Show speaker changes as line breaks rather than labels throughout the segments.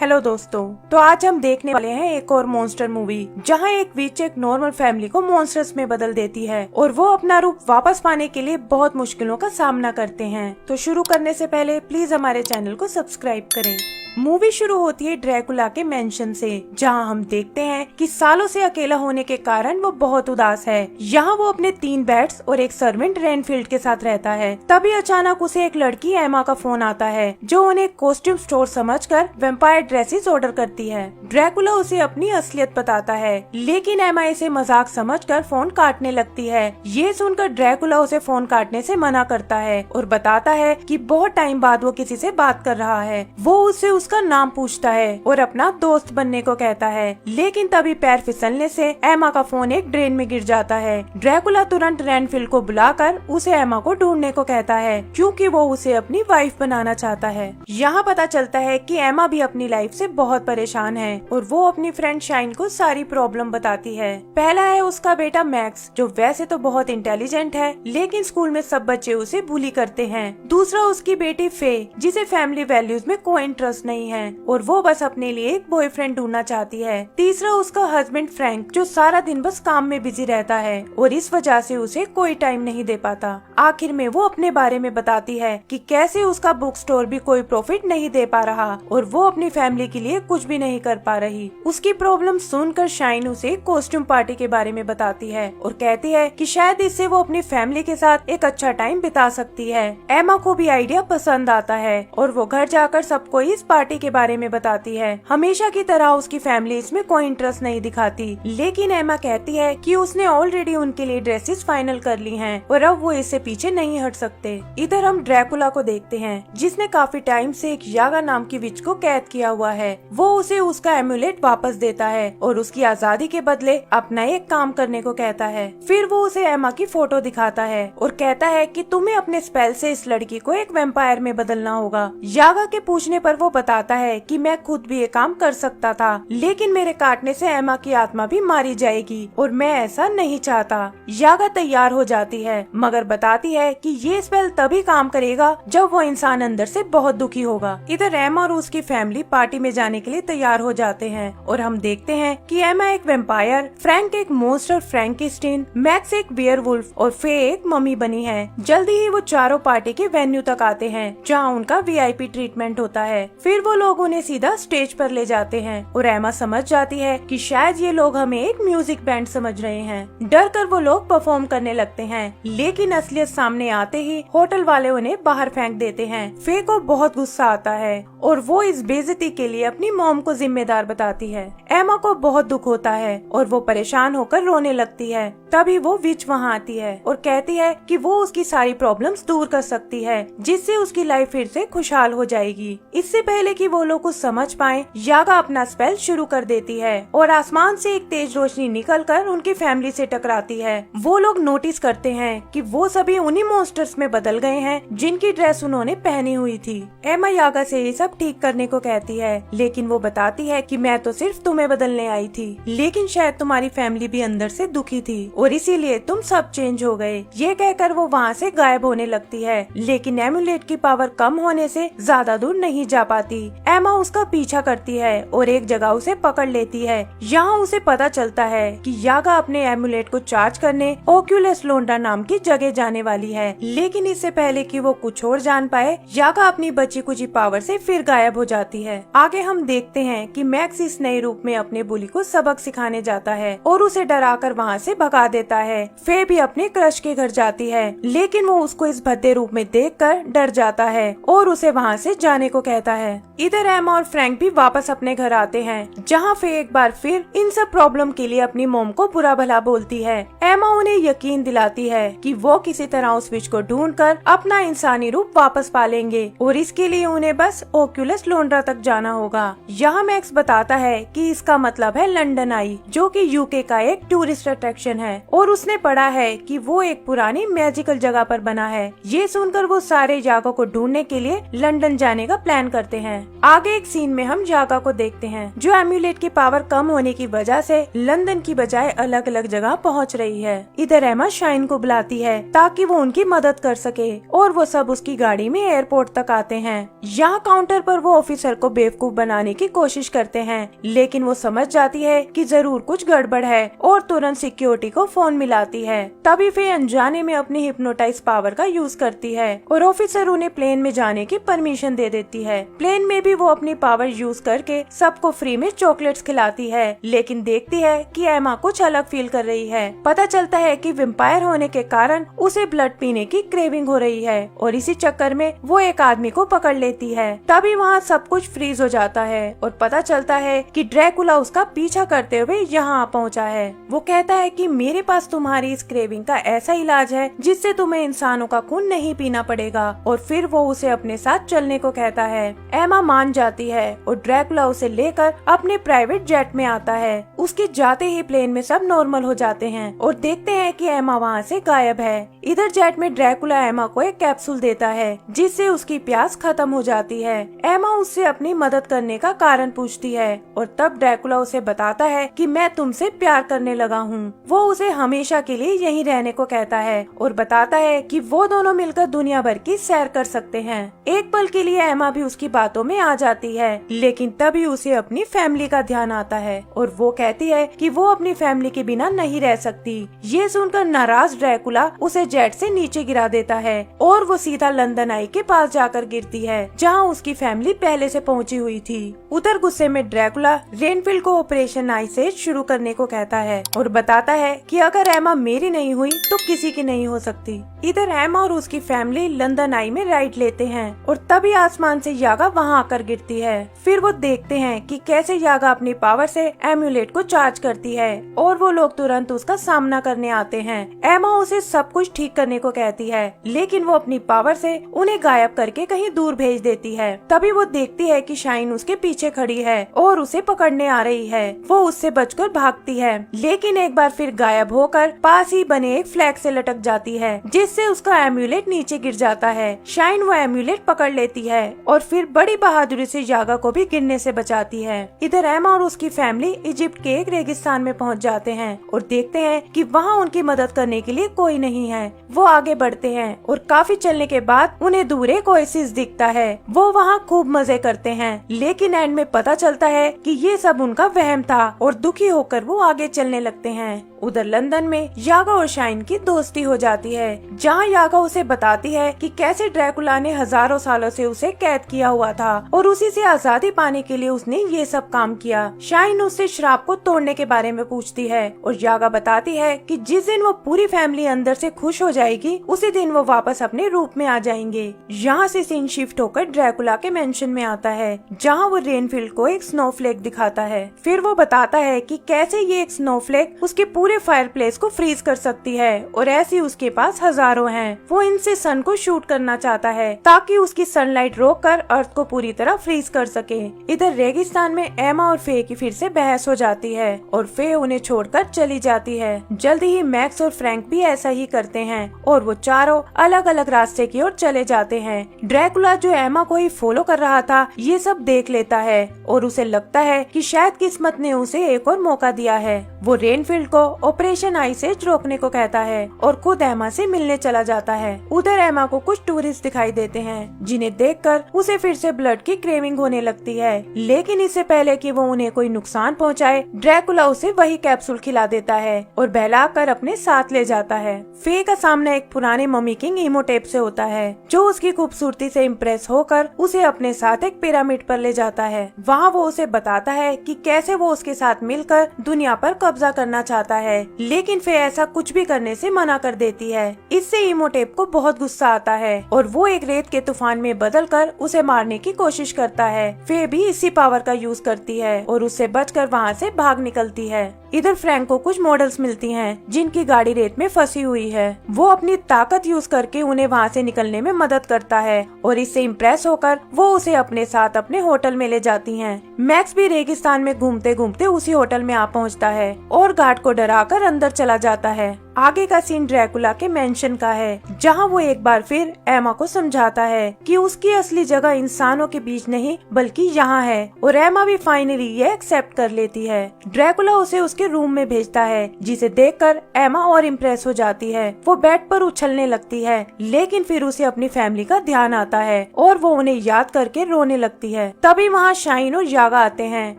Hello दोस्तों, तो आज हम देखने वाले हैं एक और मॉन्स्टर मूवी जहां एक विच एक नॉर्मल फैमिली को मॉन्स्टर्स में बदल देती है और वो अपना रूप वापस पाने के लिए बहुत मुश्किलों का सामना करते हैं। तो शुरू करने से पहले प्लीज हमारे चैनल को सब्सक्राइब करें। मूवी शुरू होती है ड्रैकुला के मेंशन से, जहां हम देखते हैं कि सालों से अकेला होने के कारण वो बहुत उदास है। यहाँ वो अपने 3 बेड्स और एक सर्वेंट रेनफील्ड के साथ रहता है। तभी अचानक उसे एक लड़की एमा का फोन आता है, जो उन्हें कॉस्ट्यूम स्टोर समझकर वैम्पायर ड्रेसेस ऑर्डर करती है। ड्रैकुला उसे अपनी असलियत बताता है, लेकिन एमा इसे मजाक समझकर फोन काटने लगती है। ये सुनकर ड्रैकुला उसे फोन काटने से मना करता है और बताता है कि बहुत टाइम बाद वो किसी से बात कर रहा है। वो उससे उसका नाम पूछता है और अपना दोस्त बनने को कहता है, लेकिन तभी पैर फिसलने से एमा का फोन एक ड्रेन में गिर जाता है। ड्रैकुला तुरंत रेनफील्ड को बुलाकर उसे एमा को ढूंढने को कहता है, क्योंकि वो उसे अपनी वाइफ बनाना चाहता है। यहाँ पता चलता है कि एमा भी अपनी लाइफ से बहुत परेशान है और वो अपनी फ्रेंड शाइन को सारी प्रॉब्लम बताती है। पहला है उसका बेटा मैक्स, जो वैसे तो बहुत इंटेलिजेंट है, लेकिन स्कूल में सब बच्चे उसे बुली करते हैं। दूसरा उसकी बेटी फे, जिसे फैमिली वैल्यूज में कोई इंटरेस्ट नहीं है और वो बस अपने लिए एक बॉयफ्रेंड ढूंढना चाहती है। तीसरा उसका हस्बैंड फ्रैंक, जो सारा दिन बस काम में बिजी रहता है और इस वजह से उसे कोई टाइम नहीं दे पाता। आखिर में वो अपने बारे में बताती है कि कैसे उसका बुक स्टोर भी कोई प्रॉफिट नहीं दे पा रहा और वो अपनी फैमिली के लिए कुछ भी नहीं कर पा रही। उसकी प्रॉब्लम सुनकर शाइन उसे कॉस्ट्यूम पार्टी के बारे में बताती है और कहती है कि शायद इससे वो अपनी फैमिली के साथ एक अच्छा टाइम बिता सकती है। एमा को भी आइडिया पसंद आता है और वो घर जाकर सबको इस पार्टी के बारे में बताती है। हमेशा की तरह उसकी फैमिली इसमें कोई इंटरेस्ट नहीं दिखाती, लेकिन एमा कहती है कि उसने ऑलरेडी उनके लिए ड्रेसेस फाइनल कर ली हैं और अब वो इससे पीछे नहीं हट सकते। इधर हम ड्रैकुला को देखते हैं, जिसने काफी टाइम से एक यागा नाम की विच को कैद किया हुआ है। वो उसे उसका एम्यूलेट वापस देता है और उसकी आजादी के बदले अपना एक काम करने को कहता है। फिर वो उसे एमा की फोटो दिखाता है और कहता है कि तुम्हें अपने स्पेल से इस लड़की को एक वैम्पायर में बदलना होगा। यागा के पूछने पर वो बताता है कि मैं खुद भी ये काम कर सकता था, लेकिन मेरे काटने से एमा की आत्मा भी मारी जाएगी और मैं ऐसा नहीं चाहता। यागा तैयार हो जाती है, मगर बताती है कि ये स्पेल तभी काम करेगा जब वो इंसान अंदर से बहुत दुखी होगा। इधर एमा और उसकी फैमिली पार्टी में जाने के लिए तैयार हो जाते हैं और हम देखते हैं कि एमा एक वैम्पायर, फ्रैंक एक मॉन्स्टर फ्रैंकेस्टीन, मैक्स एक वेयरवुल्फ और फे एक मम्मी बनी है। जल्दी ही वो चारों पार्टी के वेन्यू तक आते हैं, जहाँ उनका वीआईपी ट्रीटमेंट होता है। फिर वो लोग उन्हें सीधा स्टेज पर ले जाते हैं और एमा समझ जाती है कि शायद ये लोग हमें एक म्यूजिक बैंड समझ रहे हैं। डर कर वो लोग परफॉर्म करने लगते हैं, लेकिन असलियत सामने आते ही होटल वाले उन्हें बाहर फेंक देते हैं। फे को बहुत गुस्सा आता है और वो इस बेइज्जती के लिए अपनी मॉम को जिम्मेदार बताती है। एमा को बहुत दुख होता है और वो परेशान होकर रोने लगती है। तभी वो विच वहाँ आती है और कहती है कि वो उसकी सारी प्रॉब्लम्स दूर कर सकती है, जिससे उसकी लाइफ फिर से खुशहाल हो जाएगी। इससे पहले कि वो लोग कुछ समझ पाए, यागा अपना स्पेल शुरू कर देती है और आसमान से एक तेज रोशनी निकलकर उनकी फैमिली से टकराती है। वो लोग नोटिस करते हैं कि वो सभी उन्हीं मॉन्स्टर्स में बदल गए हैं जिनकी ड्रेस उन्होंने पहनी हुई थी। एमा यागा से ये सब ठीक करने को कहती है, लेकिन वो बताती है कि मैं तो सिर्फ तुम्हें बदलने आई थी, लेकिन शायद तुम्हारी फैमिली भी अंदर से दुखी थी और इसीलिए तुम सब चेंज हो गए। ये कहकर वो वहाँ से गायब होने लगती है, लेकिन एमुलेट की पावर कम होने से ज्यादा दूर नहीं जा पाती। एमा उसका पीछा करती है और एक जगह उसे पकड़ लेती है। यहाँ उसे पता चलता है कि यागा अपने एमुलेट को चार्ज करने ओक्यूलस लोंडा नाम की जगह जाने वाली है, लेकिन इससे पहले कि वो कुछ और जान पाए, यागा अपनी बची कुची पावर से फिर गायब हो जाती है। आगे हम देखते हैं कि मैक्स इस नए रूप में अपने बुली को सबक सिखाने जाता है और उसे डराकर वहाँ से भगा देता है। फे भी अपने क्रश के घर जाती है, लेकिन वो उसको इस भद्दे रूप में देखकर डर जाता है और उसे वहाँ से जाने को कहता है। इधर एमा और फ्रैंक भी वापस अपने घर आते हैं, जहाँ फे एक बार फिर इन सब प्रॉब्लम के लिए अपनी मॉम को बुरा भला बोलती है। एमा उन्हें यकीन दिलाती है कि वो किसी तरह उस विच को ढूंढकर अपना इंसानी रूप वापस पा लेंगे और इसके लिए उन्हें बस ओक्यूलस लोंड्रा तक जाना होगा। यहाँ मैक्स बताता है कि इसका मतलब है लंदन आई, जो कि यूके का एक टूरिस्ट अट्रैक्शन है और उसने पढ़ा है कि वो एक पुरानी मैजिकल जगह पर बना है। ये सुनकर वो सारे यागा को ढूंढने के लिए लंदन जाने का प्लान करते हैं। हैं। आगे एक सीन में हम यागा को देखते हैं जो एम्यूलेट की पावर कम होने की वजह से लंदन की बजाय अलग अलग जगह पहुंच रही है। इधर एमा शाइन को बुलाती है ताकि वो उनकी मदद कर सके और वो सब उसकी गाड़ी में एयरपोर्ट तक आते हैं। यहाँ काउंटर पर वो ऑफिसर को बेवकूफ बनाने की कोशिश करते हैं, लेकिन वो समझ जाती है कि जरूर कुछ गड़बड़ है और तुरंत सिक्योरिटी को फोन मिलाती है। तभी फे अनजाने में अपनी हिप्नोटाइज पावर का यूज करती है और ऑफिसर उन्हें प्लेन में जाने की परमिशन दे देती है। प्लेन में भी वो अपनी पावर यूज करके सबको फ्री में चॉकलेट्स खिलाती है, लेकिन देखती है कि एमा कुछ अलग फील कर रही है। पता चलता है कि वेम्पायर होने के कारण उसे ब्लड पीने की क्रेविंग हो रही है और इसी चक्कर में वो एक आदमी को पकड़ लेती है। तभी वहाँ सब कुछ फ्रीज हो जाता है और पता चलता है कि ड्रैकुला उसका पीछा करते हुए यहाँ पहुँचा है। वो कहता है कि मेरे पास तुम्हारी इस क्रेविंग का ऐसा इलाज है जिससे तुम्हें इंसानों का खून नहीं पीना पड़ेगा, और फिर वो उसे अपने साथ चलने को कहता है। एमा मान जाती है और ड्रैकुला उसे लेकर अपने प्राइवेट जेट में आता है। उसके जाते ही प्लेन में सब नॉर्मल हो जाते हैं और देखते हैं कि एमा वहाँ से गायब है। इधर जेट में ड्रैकुला एमा को एक कैप्सूल देता है जिससे उसकी प्यास खत्म हो जाती है। एमा उससे अपनी मदद करने का कारण पूछती है और तब ड्रैकुला उसे बताता है कि मैं तुमसे प्यार करने लगा हूँ। वो उसे हमेशा के लिए यहीं रहने को कहता है और बताता है कि वो दोनों मिलकर दुनिया भर की सैर कर सकते हैं। एक पल के लिए एमा भी उसकी बातों में आ जाती है, लेकिन तभी उसे अपनी फैमिली का ध्यान आता है और वो कहती है कि वो अपनी फैमिली के बिना नहीं रह सकती। ये सुनकर नाराज ड्रैकुला उसे जेट से नीचे गिरा देता है और वो सीधा लंदन आई के पास जाकर गिरती है जहाँ उसकी फैमिली पहले से पहुँची हुई थी। उधर गुस्से में ड्रैकुला रेनफील्ड को ऑपरेशन आइस शुरू करने को कहता है और बताता है कि अगर एमा मेरी नहीं हुई तो किसी की नहीं हो सकती। इधर एमा और उसकी फैमिली लंदन आई में राइड लेते हैं और तभी आसमान से यागा वहां आकर गिरती है। फिर वो देखते हैं कि कैसे यागा अपनी पावर से एम्यूलेट को चार्ज करती है और वो लोग तुरंत उसका सामना करने आते हैं। एमा उसे सब कुछ ठीक करने को कहती है, लेकिन वो अपनी पावर से उन्हें गायब करके कहीं दूर भेज देती है। तभी वो देखती है कि शाइन उसके पीछे खड़ी है और उसे पकड़ने आ रही है। वो उससे बचकर भागती है, लेकिन एक बार फिर गायब होकर पास ही बने एक फ्लैग से लटक जाती है, जिससे उसका एम्यूलेट नीचे गिर जाता है। शाइन वो एम्यूलेट पकड़ लेती है और फिर बड़ी बहादुरी से यागा को भी गिरने से बचाती है। इधर एमा और उसकी फैमिली इजिप्ट के एक रेगिस्तान में पहुंच जाते हैं और देखते हैं कि वहां उनकी मदद करने के लिए कोई नहीं है। वो आगे बढ़ते हैं और काफी चलने के बाद उन्हें दूर एक ओएसिस दिखता है। वो वहाँ खूब मजे करते हैं, लेकिन एंड में पता चलता है कि ये सब उनका वहम था और दुखी होकर वो आगे चलने लगते हैं। उधर लंदन में यागा और शाइन की दोस्ती हो जाती है, जहाँ यागा उसे बताती है कि कैसे ड्रैकुला ने हजारों सालों से उसे कैद किया हुआ था और उसी से आजादी पाने के लिए उसने ये सब काम किया। शाइन उससे श्राप को तोड़ने के बारे में पूछती है और यागा बताती है कि जिस दिन वो पूरी फैमिली अंदर से खुश हो जाएगी उसी दिन वो वापस अपने रूप में आ जाएंगे। यहाँ से सीन शिफ्ट होकर ड्रैकुला के मेंशन में आता है, जहाँ वो रेनफील्ड को एक स्नोफ्लेक दिखाता है। फिर वो बताता है कि कैसे ये एक स्नोफ्लेक उसके पूरे फायरप्लेस को फ्रीज कर सकती है और ऐसी उसके पास हजारों हैं। वो इनसे सन को शूट करना चाहता है ताकि उसकी सनलाइट रोककर अर्थ को पूरी तरह फ्रीज कर सके। इधर रेगिस्तान में एमा और फे की फिर से बहस हो जाती है और फे उन्हें छोड़कर चली जाती है। जल्दी ही मैक्स और फ्रैंक भी ऐसा ही करते हैं और वो चारों अलग अलग रास्ते की ओर चले जाते हैं। ड्रैकुला जो एमा को ही फॉलो कर रहा था ये सब देख लेता है और उसे लगता है कि शायद किस्मत ने उसे एक और मौका दिया है। वो रेनफील्ड को ऑपरेशन आइस रोकने को कहता है और खुद एमा से मिलने चला जाता है। उधर एमा को कुछ टूरिस्ट दिखाई देते हैं, जिन्हें देखकर उसे फिर से ब्लड की क्रेविंग होने लगती है, लेकिन इससे पहले कि वो उन्हें कोई नुकसान पहुंचाए, ड्रैकुला उसे वही कैप्सूल खिला देता है और बहलाकर अपने साथ ले जाता है। फे का सामना एक पुराने मम्मी किंग इमोटेप से होता है, जो उसकी खूबसूरती से इम्प्रेस होकर उसे अपने साथ एक पिरामिड पर ले जाता है। वहाँ वो उसे बताता है कि कैसे वो उसके साथ मिलकर दुनिया पर कब्जा करना चाहता है, लेकिन फे ऐसा कुछ भी करने से मना कर देती है। इससे इमोटेप को बहुत गुस्सा आता है और वो एक रेत के तूफान में बदलकर उसे मारने की कोशिश करता है। फे भी इसी पावर का यूज करती है और उससे बचकर वहाँ से भाग निकलती है। इधर फ्रैंक को कुछ मॉडल्स मिलती हैं, जिनकी गाड़ी रेत में फंसी हुई है। वो अपनी ताकत यूज करके उन्हें वहाँ से निकलने में मदद करता है और इससे इम्प्रेस होकर वो उसे अपने साथ अपने होटल में ले जाती हैं। मैक्स भी रेगिस्तान में घूमते घूमते उसी होटल में आ पहुँचता है और गार्ड को डराकर अंदर चला जाता है। आगे का सीन ड्रैकुला के मेंशन का है, जहां वो एक बार फिर एमा को समझाता है कि उसकी असली जगह इंसानों के बीच नहीं बल्कि यहाँ है, और एमा भी फाइनली ये एक्सेप्ट कर लेती है। ड्रैकुला उसे उसके रूम में भेजता है, जिसे देखकर एमा और इम्प्रेस हो जाती है। वो बेड पर उछलने लगती है, लेकिन फिर उसे अपनी फैमिली का ध्यान आता है और वो उन्हें याद करके रोने लगती है। तभी वहाँ शाइन और यागा आते हैं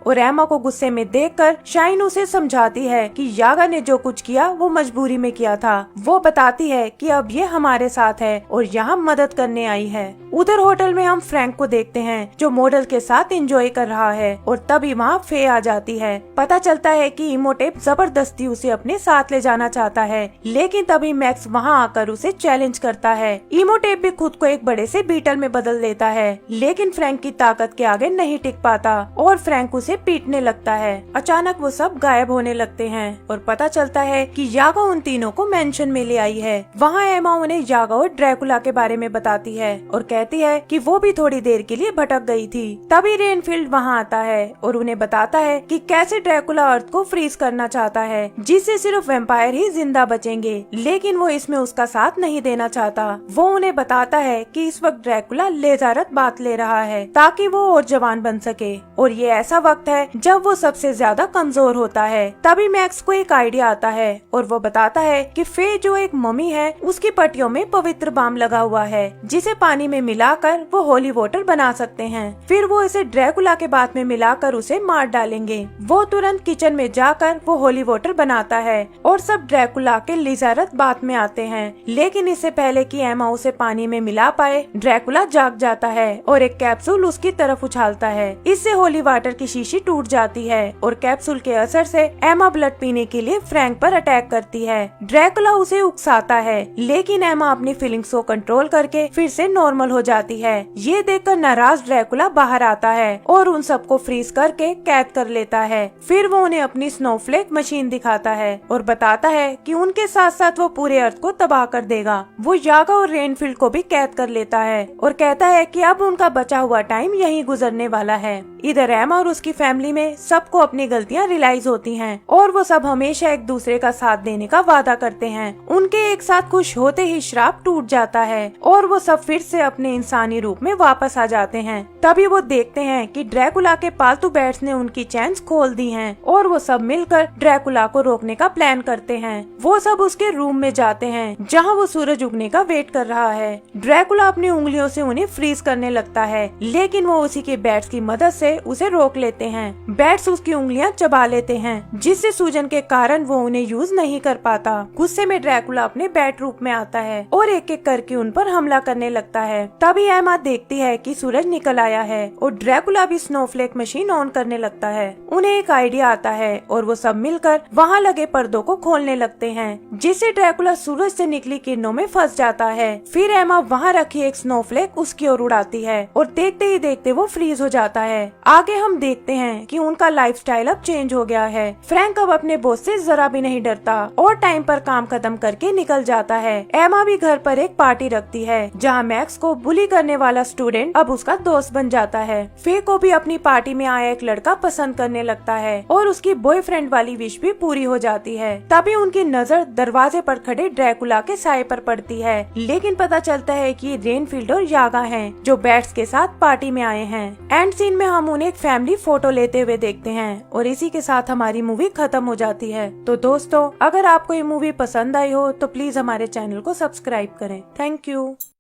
और एमा को गुस्से में देखकर शाइन उसे समझाती है कि यागा ने जो कुछ किया वो मजबूरी में किया था। वो बताती है कि अब ये हमारे साथ है और यहाँ मदद करने आई है। उधर होटल में हम फ्रैंक को देखते हैं जो मॉडल के साथ एंजॉय कर रहा है, और तभी वहाँ फे आ जाती है। पता चलता है कि इमोटेप जबरदस्ती उसे अपने साथ ले जाना चाहता है, लेकिन तभी मैक्स वहाँ आकर उसे चैलेंज करता है। इमोटेप भी खुद को एक बड़े से बीटल में बदल देता है, लेकिन फ्रैंक की ताकत के आगे नहीं टिक पाता और फ्रैंक उसे पीटने लगता है। अचानक वो सब गायब होने लगते हैं और पता चलता है कि यागा उन तीनों को मेंशन में ले आई है। वहाँ एमा उन्हें यागा और ड्रैकुला के बारे में बताती है और कहती है कि वो भी थोड़ी देर के लिए भटक गई थी। तभी रेनफील्ड वहाँ आता है और उन्हें बताता है कि कैसे ड्रैकुला अर्थ को फ्रीज करना चाहता है, जिससे सिर्फ वैम्पायर ही जिंदा बचेंगे, लेकिन वो इसमें उसका साथ नहीं देना चाहता। वो उन्हें बताता है कि इस वक्त ड्रैकुला लेजारत बात ले रहा है ताकि वो और जवान बन सके, और ये ऐसा वक्त है जब वो सबसे ज्यादा कमजोर होता है। तभी मैक्स को एक आइडिया आता है और वो बताता है कि फे जो एक मम्मी है उसकी पट्टियों में पवित्र बाम लगा हुआ है, जिसे पानी में मिलाकर वो होली वाटर बना सकते हैं। फिर वो इसे ड्रैकुला के बात में मिलाकर उसे मार डालेंगे। वो तुरंत किचन में जाकर वो होली वाटर बनाता है और सब ड्रैकुला के लिजारत बात में आते हैं, लेकिन इससे पहले कि एमा उसे पानी में मिला पाए ड्रैकुला जाग जाता है और एक कैप्सूल उसकी तरफ उछालता है। इससे होली वाटर की शीशी टूट जाती है और कैप्सूल के असर से एमा ब्लड पीने के लिए फ्रैंक पर अटैक करती है। ड्रैकुला उसे उकसाता है, लेकिन एमा अपनी फीलिंग्स को कंट्रोल करके फिर से नॉर्मल हो जाती है। ये देखकर नाराज ड्रैकुला बाहर आता है और उन सबको फ्रीज करके कैद कर लेता है। फिर वो उन्हें अपनी स्नोफ्लेक मशीन दिखाता है और बताता है कि उनके साथ साथ वो पूरे अर्थ को तबाह कर देगा। वो यागा और रेनफील्ड को भी कैद कर लेता है और कहता है कि अब उनका बचा हुआ टाइम यहीं गुजरने वाला है। इधर एमा और उसकी फैमिली में सबको अपनी गलतियाँ रियलाइज होती हैं और वो सब हमेशा एक दूसरे का साथ देने का वादा करते हैं। उनके एक साथ खुश होते ही श्राप टूट जाता है और वो सब फिर से अपने इंसानी रूप में वापस आ जाते हैं। तभी वो देखते हैं कि ड्रैकुला के पालतू बैट्स ने उनकी चैन्स खोल दी हैं और वो सब मिलकर ड्रैकुला को रोकने का प्लान करते हैं। वो सब उसके रूम में जाते हैं जहाँ वो सूरज उगने का वेट कर रहा है। ड्रैकुला अपनी उंगलियों से उन्हें फ्रीज करने लगता है, लेकिन वो उसी के बैट्स की मदद से उसे रोक लेते हैं। बैट्स उसकी उंगलियां चबा लेते हैं, जिससे सूजन के कारण वो उन्हें यूज नहीं कर पाता। गुस्से में ड्रैकुला अपने बैट रूप में आता है और एक एक करके उन पर हमला करने लगता है। तभी एमा देखती है कि सूरज निकल आया है और ड्रैकुला भी स्नोफ्लेक मशीन ऑन करने लगता है। उन्हें एक आइडिया आता है और वो सब मिलकर वहाँ लगे पर्दों को खोलने लगते हैं, जिससे ड्रैकुला सूरज से निकली किरणों में फंस जाता है। फिर एमा वहाँ रखी एक स्नोफ्लेक उसकी ओर उड़ाती है और देखते ही देखते वो फ्रीज हो जाता है। आगे हम देखते हैं कि उनका लाइफस्टाइल अब चेंज हो गया है। फ्रैंक अब अपने बॉस से जरा भी नहीं डरता और टाइम पर काम खत्म करके निकल जाता है। एमा भी घर पर एक पार्टी रखती है जहाँ मैक्स को बुली करने वाला स्टूडेंट अब उसका दोस्त बन जाता है। फे को भी अपनी पार्टी में आया एक लड़का पसंद करने लगता है और उसकी बॉयफ्रेंड वाली विश भी पूरी हो जाती है। तभी उनकी नजर दरवाजे पर खड़े ड्रैकुला के साए पर पड़ती है, लेकिन पता चलता है कि रेनफील्ड और यागा हैं जो बैट्स के साथ पार्टी में आए हैं। एंड सीन में हम उन्हें एक फैमिली फोटो लेते हुए देखते हैं और इसी के साथ हमारी मूवी खत्म हो जाती है। तो दोस्तों, अगर आपको ये मूवी पसंद आई हो तो प्लीज हमारे चैनल को सब्सक्राइब करें। Thank you.